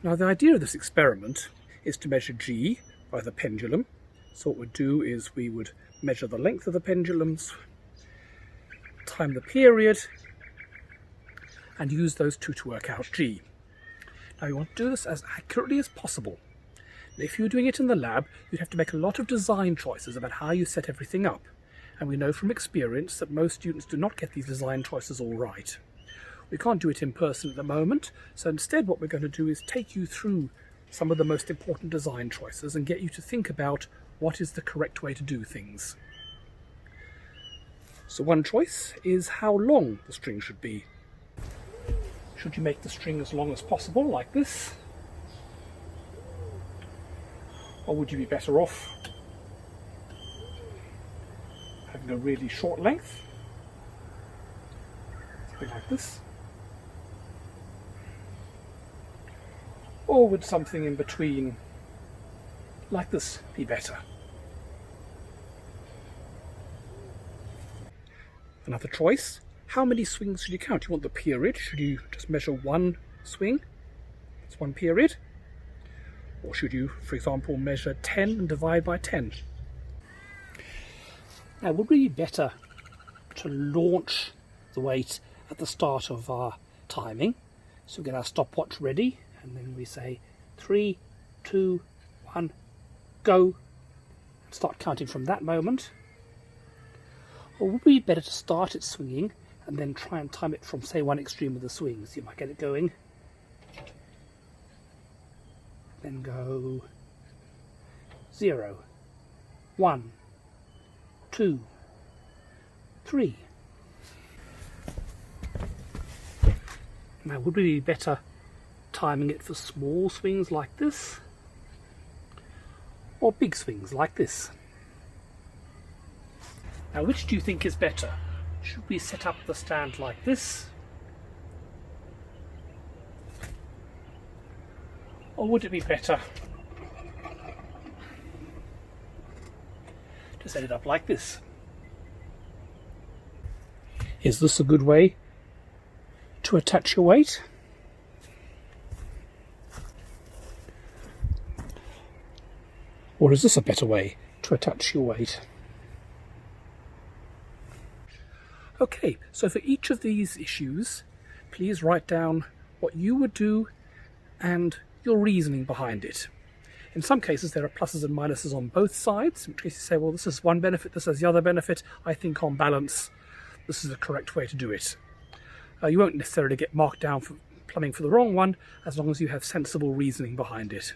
Now the idea of this experiment is to measure G by the pendulum. So what we'd do is we would measure the length of the pendulums, time the period, and use those two to work out G. Now you want to do this as accurately as possible. If you were doing it in the lab, you'd have to make a lot of design choices about how you set everything up. And we know from experience that most students do not get these design choices all right. We can't do it in person at the moment, so instead what we're going to do is take you through some of the most important design choices and get you to think about what is the correct way to do things. So one choice is how long the string should be. Should you make the string as long as possible, like this? Or would you be better off having a really short length? Something like this. Or would something in between, like this, be better? Another choice, how many swings should you count? Do you want the period? Should you just measure one swing? That's one period. Or should you, for example, measure 10 and divide by 10? Now, it would be better to launch the weight at the start of our timing. So we get our stopwatch ready, and then we say 3, 2, 1, go. Start counting from that moment. Or would it be better to start it swinging and then try and time it from, say, one extreme of the swings? You might get it going. Then go 0, 1, 2, 3. Now, would it be better timing it for small swings like this, or big swings like this? Now, which do you think is better? Should we set up the stand like this, or would it be better to set it up like this? Is this a good way to attach your weight? Or is this a better way to attach your weight? Okay, so for each of these issues, please write down what you would do and your reasoning behind it. In some cases there are pluses and minuses on both sides, in which case you say, well, this is one benefit, this is the other benefit. I think on balance this is the correct way to do it. You won't necessarily get marked down for plumbing for the wrong one, as long as you have sensible reasoning behind it.